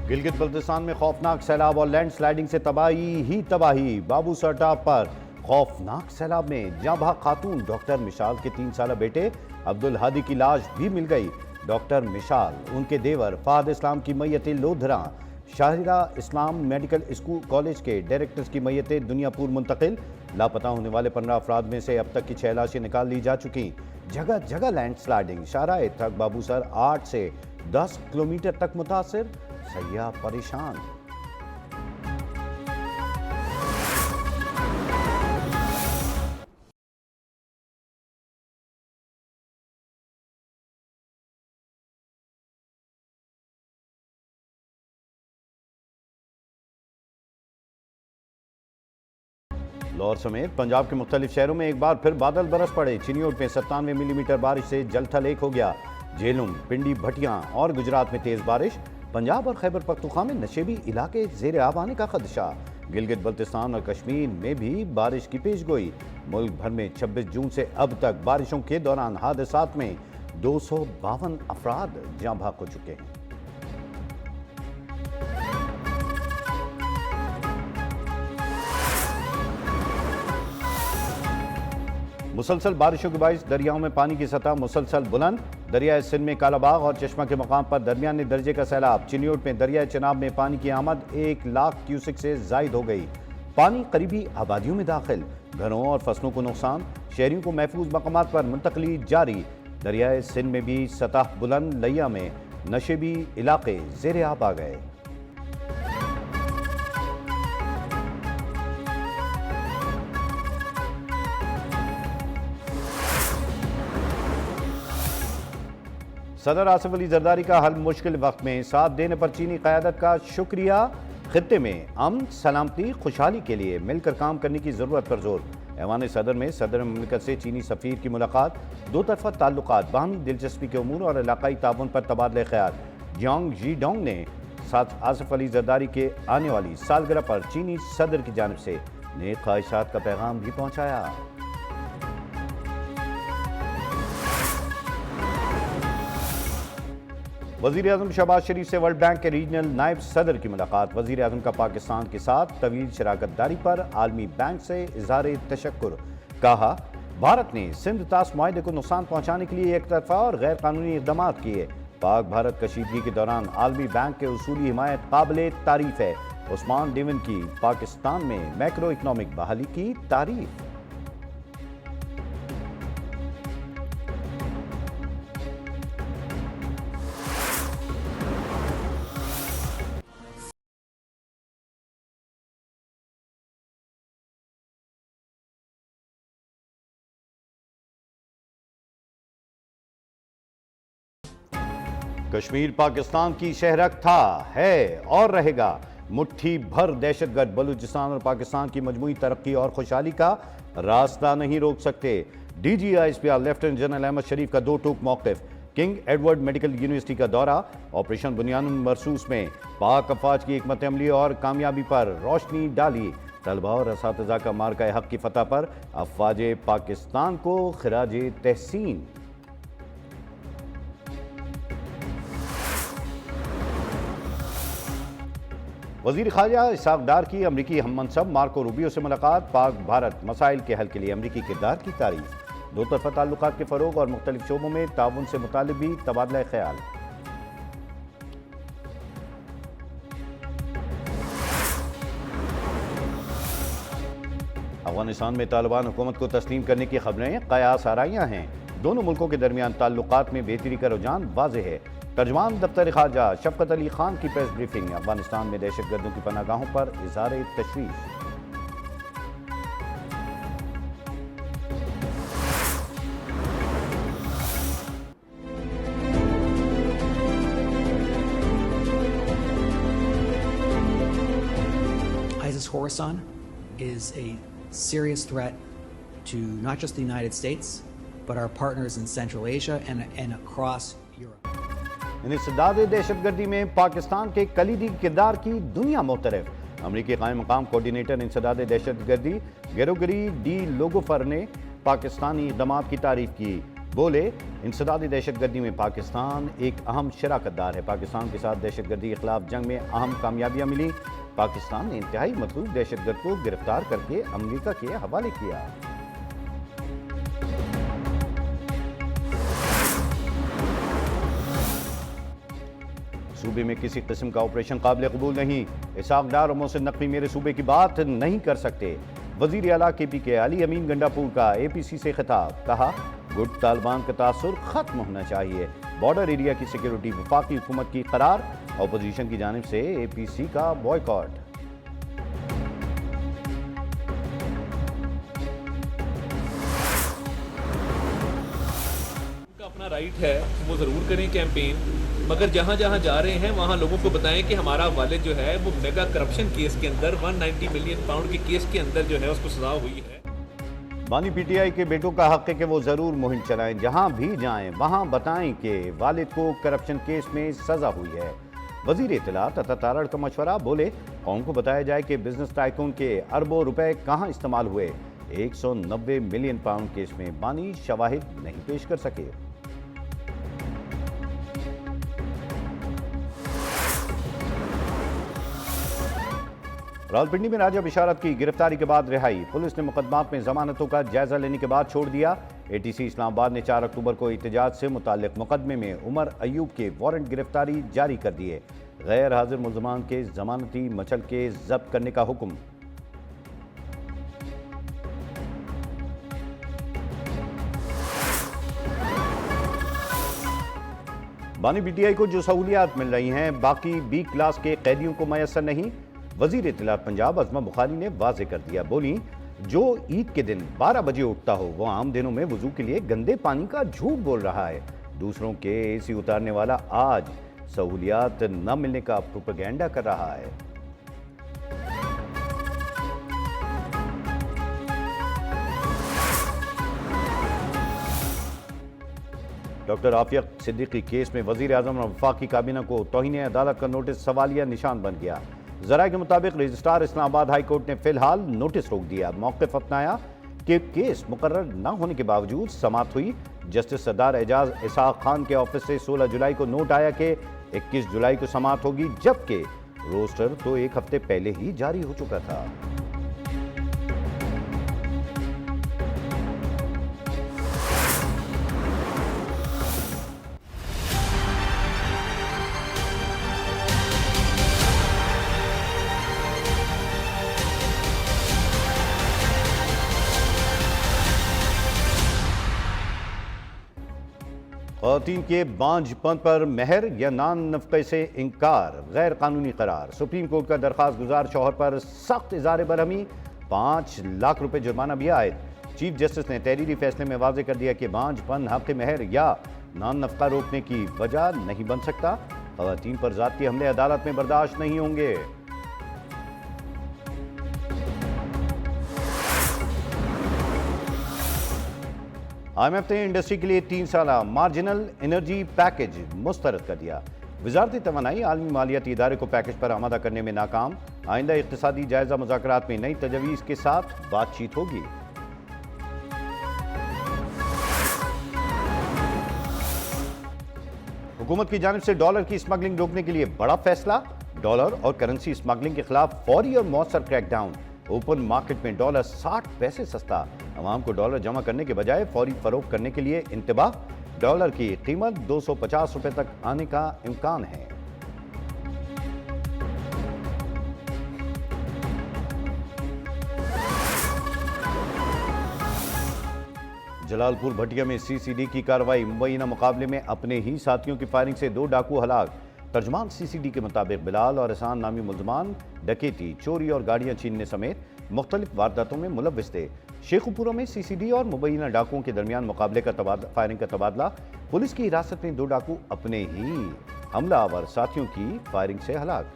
गिलगित बल्तिस्तान में खौफनाक सैलाब और लैंड स्लाइडिंग से तबाही ही तबाही। बाबू सरटाप पर खौफनाक सैलाब में जाँ भाग खातून डॉक्टर मिशाल के 3 साल बेटे अब्दुल हादी की लाश भी मिल गई। डॉक्टर मिशाल, उनके देवर फहद इस्लाम की मैयत लोधरा, शाहिरा इस्लाम मेडिकल स्कूल कॉलेज के डायरेक्टर्स की मैयतें दुनियापुर मुंतकिल। लापता होने वाले 15 अफराद में से अब तक की 6 लाशें निकाल ली जा चुकी। जगह जगह लैंड स्लाइडिंग। शाहराए तक बाबूसर 8 से 10 किलोमीटर तक मुतासिर, सयाह परेशान। लाहौर समेत पंजाब के मुख्तलिफ शहरों में एक बार फिर बादल बरस पड़े। चिनियोट में 97 मिलीमीटर बारिश से जलथल एक हो गया। झेलम, पिंडी, भटियां और गुजरात में तेज बारिश। पंजाब और खैबर पख्तूनख्वा में नशेबी इलाके ज़ेर आब आने का खदशा। गिलगित बल्तिस्तान और कश्मीर में भी बारिश की पेशगोई। मुल्क भर में 26 जून से अब तक बारिशों के दौरान हादसात में 252 अफराद जाँ भाग हो चुके हैं। मुसलसल बारिशों के बाइस दरियाओं में पानी की सतह मुसलसल बुलंद। दरियाए सिंध में कालाबाग और चश्मा के मकाम पर दरमियाने दर्जे का सैलाब। चिनियोट में दरियाए चनाब में पानी की आमद 1 लाख क्यूसिक से जायद हो गई। पानी करीबी आबादियों में दाखिल। घरों और फसलों को नुकसान। शहरियों को महफूज मकामात पर मुंतकली जारी। दरियाए सिंध में भी सतह बुलंद। लिया में नशेबी इलाके ज़ेर आब आ गए। सदर आसिफ अली जरदारी का हल मुश्किल वक्त में साथ देने पर चीनी क़यादत का शुक्रिया। खित्ते में अमन, सलामती, खुशहाली के लिए मिलकर काम करने की ज़रूरत पर जोर। ऐवान सदर में सदर मुमलिकत से चीनी सफ़ीर की मुलाकात। दो तरफ़ा ताल्लुकात, बाहमी दिलचस्पी के उमूर और इलाकाई ताउन पर तबादला ख्याल। जियांग जी डोंग ने साथ आसिफ अली जरदारी के आने वाली सालगिरह पर चीनी सदर की जानिब से नेक ख्वाहिशात का पैगाम भी पहुँचाया। वज़ीर आज़म शहबाज शरीफ से वर्ल्ड बैंक के रीजनल नायब सदर की मुलाकात। वज़ीर आज़म का पाकिस्तान के साथ तवील शराकतदारी पर आलमी बैंक से इज़हार तशक्कुर। कहा, भारत ने सिंध तास मुआहदे को नुकसान पहुँचाने के लिए एक तरफा और गैर कानूनी इक़दाम किए। पाक भारत कशीदगी के दौरान आलमी बैंक के उसूली हिमायत काबिल तारीफ़ है। उस्मान डिवन की पाकिस्तान में मैक्रो इकनॉमिक बहाली की तारीफ। कश्मीर पाकिस्तान की शहरक था, है और रहेगा। मुट्ठी भर दहशतगर्द बलूचिस्तान और पाकिस्तान की मजमूई तरक्की और खुशहाली का रास्ता नहीं रोक सकते। DGISPR लेफ्टिनेंट जनरल अहमद शरीफ का 2 टूक मौक़िफ़। किंग एडवर्ड मेडिकल यूनिवर्सिटी का दौरा। ऑपरेशन बुनियानुल मरसूस में पाक अफवाज की हिकमत अमली और कामयाबी पर रोशनी डाली। तलबा और असातिज़ा का मार्का हक की फतह पर अफवाज पाकिस्तान को खिराज तहसीन। वज़ीर ख़ारजा इसहाक़ डार की अमरीकी हम मनसब मार्को रूबियो से मुलाकात। पाक भारत मसाइल के हल के लिए अमरीकी किरदार की तारीफ। दो तरफ़ा ताल्लुकात के फ़रोग़ और मुख्तलिफ शोबों में ताउन से मुतालिब भी तबादला ख्याल। अफ़ग़ानिस्तान में तालिबान हुकूमत को तस्लीम करने की खबरें क़यास आराइयाँ हैं। दोनों मुल्कों के दरमियान ताल्लुकात में बेहतरी का रुझान वाज़ेह है। तर्जमान दफ्तर ख़ारजा शफ़क़त अली खान की प्रेस ब्रीफिंग। अफ़ग़ानिस्तान में दहशतगर्दों की पनाहगाहों पर इज़हार तशवीश। ISIS Khorasan is a serious threat to not just the United States, but our partners in Central Asia and across Europe. इंसदाद दहशतगर्दी में पाकिस्तान के कलीदी किरदार की दुनिया मोतरफ। अमरीकी कायम मकाम कोऑर्डिनेटर इंसदाद दहशतगर्दी गेरोगरी डी लोगोफर ने पाकिस्तानी इक़दामात की तारीफ की। बोले, इंसदादी दहशतगर्दी में पाकिस्तान एक अहम शराकतदार है। पाकिस्तान के साथ दहशतगर्दी के खिलाफ जंग में अहम कामयाबियां मिली। पाकिस्तान ने इंतहाई मतलूब दहशतगर्द को गिरफ्तार करके अमेरिका के हवाले किया। सूबे में किसी किस्म का ऑपरेशन काबिल कबूल नहीं। इसहाक डार और मोहसिन नकवी मेरे सूबे की बात नहीं कर सकते। वजीर आला KP के अली अमीन गंडापुर का APC से खिताब, कहा गुट तालिबान का तासुर खत्म होना चाहिए। बॉर्डर एरिया की सिक्योरिटी वफाकी हुकूमत की करार, अपोजिशन की जानिब से APC का बॉयकॉट। अपना राइट है वो ज़रूर करें कैंपेन, मगर जहाँ जहाँ जा रहे हैं वहाँ लोगों को बताएं कि हमारा वालिद जो है वो मेगा करप्शन केस के अंदर 190 मिलियन पाउंड के केस के अंदर जो है उसको सजा हुई है। बानी PTI के बेटों का हक है कि वो जरूर मुहिम चलाएं, जहां भी जाएं वहां बताएं कि वालिद को करप्शन केस में सजा हुई है। वजीर इत्तलात अता तारड़ का मशवरा, बोले कौम को बताया जाए कि बिजनेस टाइकून के अरबों रुपए कहां इस्तेमाल हुए। 190 मिलियन पाउंड केस में बानी शवाहिद नहीं पेश कर सके। रावलपिंडी में राजा बिशारत की गिरफ्तारी के बाद रिहाई। पुलिस ने मुकदमात में जमानतों का जायजा लेने के बाद छोड़ दिया। ATC इस्लामाबाद ने 4 अक्टूबर को एहतजाज से मुताल्लिक मुकदमे में उमर अयूब के वारंट गिरफ्तारी जारी कर दिए। गैर हाजिर मुल्जमान के जमानती मचल के जब्त करने का हुक्म। बानी PTI को जो सहूलियात मिल रही हैं बाकी B क्लास के कैदियों को मैसर नहीं। वजीर इत्तलात पंजाब अज़मा बुखारी ने वाजे कर दिया, बोली जो ईद के दिन 12 बजे उठता हो वो आम दिनों में वजू के लिए गंदे पानी का झूठ बोल रहा है। दूसरों के AC उतारने वाला आज सहूलियात न मिलने का प्रोपेगेंडा कर रहा है। डॉक्टर आफिया सिद्दीकी केस में वजीर आजम और वफाकी काबीना को तौहीन अदालत का नोटिस सवालिया निशान बन गया। जराये के मुताबिक रजिस्ट्रार इस्लामाबाद हाई कोर्ट ने फिलहाल नोटिस रोक दिया। मौक़िफ़ अपनाया कि केस मुकर्रर न होने के बावजूद समाअत हुई। जस्टिस सरदार एजाज इसहाक खान के ऑफिस से 16 जुलाई को नोट आया कि 21 जुलाई को समाअत होगी, जबकि रोस्टर तो एक हफ्ते पहले ही जारी हो चुका था। ख़वातीन के बांझपन पर मेहर या नान नफ़क़े से इनकार गैर कानूनी करार। सुप्रीम कोर्ट का दरख्वास्त गुजार शौहर पर सख्त इज़हार बरहमी, 5 लाख रुपए जुर्माना भी आयद। चीफ जस्टिस ने तहरीरी फैसले में वाज़ेह कर दिया कि बांझपन हक़ मेहर या नान नफ़क़ा रोकने की वजह नहीं बन सकता। ख़वातीन पर ज़ाती हमले अदालत में बर्दाश्त नहीं होंगे। IMF ने इंडस्ट्री के लिए 3 साला मार्जिनल एनर्जी पैकेज मुस्तरद कर दिया। वजारत तवानाई आलमी मालियाती इदारे को पैकेज पर आमादा करने में नाकाम। आइंदा इक़्तिसादी जायजा मुज़ाकरात में नई तजवीज़ के साथ बातचीत होगी। हुकूमत की जानिब से डॉलर की स्मगलिंग रोकने के लिए बड़ा फैसला। डॉलर और करेंसी स्मगलिंग के खिलाफ फौरी और मौसर क्रैकडाउन। ओपन मार्केट में डॉलर 60 पैसे सस्ता। अवाम को डॉलर जमा करने के बजाय फौरी फरोख्त करने के लिए इंतबाह। डॉलर की कीमत 250 रुपए तक आने का इम्कान है। जलालपुर भटिया में CCD की कार्रवाई। मुबैना मुकाबले में अपने ही साथियों की फायरिंग से 2 डाकू हलाक। तर्जमान CCD के मुताबिक बिलाल और एहसान नामी मुल्जमान डकैती, चोरी और गाड़ियां छीनने समेत मुख्तलिफ वारदातों में मुलव्विस थे। शेखुपुरा में CCD और मुबैना डाकुओं के दरमियान मुकाबले का फायरिंग का तबादला। पुलिस की हिरासत में 2 डाकू अपने ही हमलावर साथियों की फायरिंग से हलाक।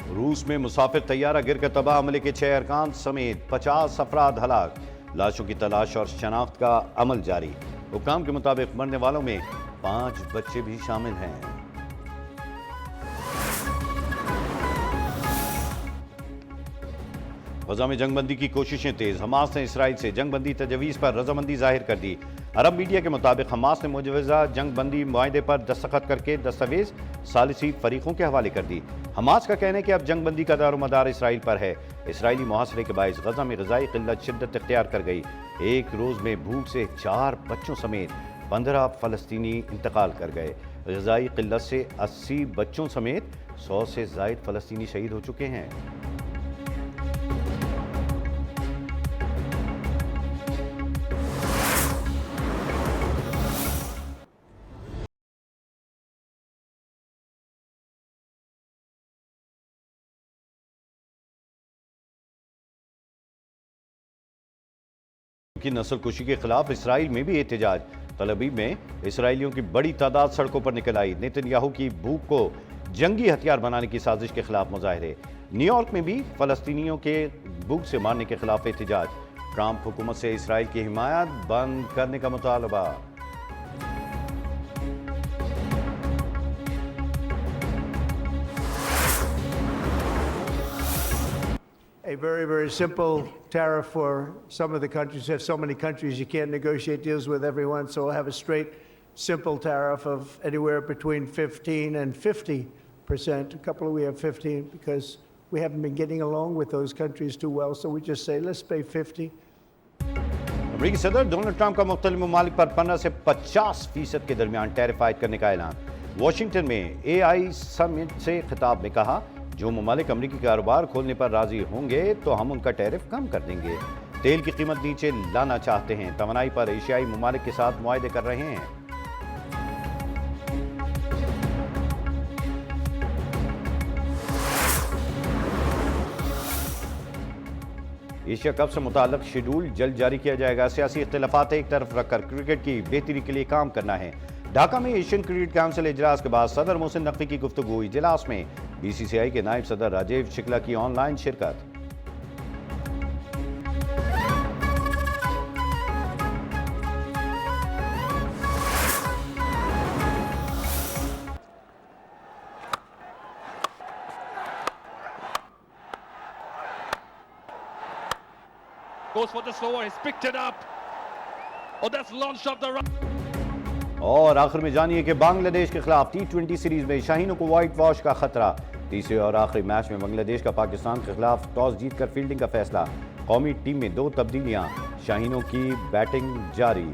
रूस में मुसाफिर तैयारा गिरकर तबाह, हमले के 6 अरकान समेत 50 अफराद हलाक। लाशों की तलाश और शनाख्त का अमल जारी। हुक्काम के मुताबिक मरने वालों में 5 बच्चे भी शामिल हैं। गजा में जंगबंदी की कोशिशें तेज। हमास ने इसराइल से जंगबंदी तजवीज़ पर रजामंदी जाहिर कर दी। अरब मीडिया के मुताबिक हमास ने मुजवजा जंगबंदी मुआहदे पर दस्तखत करके दस्तावेज सालिसी फरीकों के हवाले कर दी। हमास का कहना है कि अब जंगबंदी का दारोमदार इसराइल पर है। इसराइली मुहासरे के बायस गजा में ग़िज़ाई क़िल्लत शिद्दत इख्तियार कर गई। एक रोज़ में भूख से 4 बच्चों समेत 15 फ़लस्तीनी इंतकाल कर गए। ग़िज़ाई क़िल्लत से 80 बच्चों समेत 100 से ज़ायद फ़लस्तीनी शहीद हो चुके हैं। की नस्ल कुशी के खिलाफ इसराइल में भी एहतजाज। तल अवीव में इसराइलियों की बड़ी तादाद सड़कों पर निकल आई। नेतन्याहू की भूख को जंगी हथियार बनाने की साजिश के खिलाफ मुजाहरे। न्यूयॉर्क में भी फलस्तीनियों के भूख से मारने के खिलाफ एहतजाज। ट्रंप हुकूमत से इसराइल की हिमायत बंद करने का मुतालबा। A very, very simple tariff for some of the countries. You have so many countries, you can't negotiate deals with everyone, so we'll have a straight, simple tariff of anywhere between 15 and 50%. A couple we have 15 because we haven't been getting along with those countries too well, so we just say, let's pay 50. अमेरिकी सदर Donald Trump का मुख्तलिफ ममालिक पर 15 से 50% के दरमियान tariff आयद करने का ऐलान। वाशिंगटन में AI समिट से खिताब में कहा, जो ममालिक अमरीकी कारोबार खोलने पर राजी होंगे तो हम उनका टैरिफ कम कर देंगे। तेल की कीमत नीचे लाना चाहते हैं। तवानाई पर एशियाई ममालिक के साथ मुआहदे कर रहे हैं। एशिया कप से मुताल्लिक शेड्यूल जल्द जारी किया जाएगा। सियासी इख्तिलाफात एक तरफ रखकर क्रिकेट की बेहतरी के लिए काम करना है। ढाका में एशियन क्रिकेट काउंसिल इजलास के बाद सदर मोहसिन नकवी की गुफ्तगू। इजलास में BCCI के नायब सदर राजेव शुक्ला की ऑनलाइन शिरकत। Goes for the slower, he's picked it up. Oh, that's launched off the run. और आखिर में जानिए कि बांग्लादेश के खिलाफ T20 सीरीज में शाहीनों को व्हाइट वॉश का खतरा। तीसरे और आखिरी मैच में बांग्लादेश का पाकिस्तान के खिलाफ टॉस जीतकर फील्डिंग का फैसला। कौमी टीम में 2 तब्दीलियां, शाहीनों की बैटिंग जारी।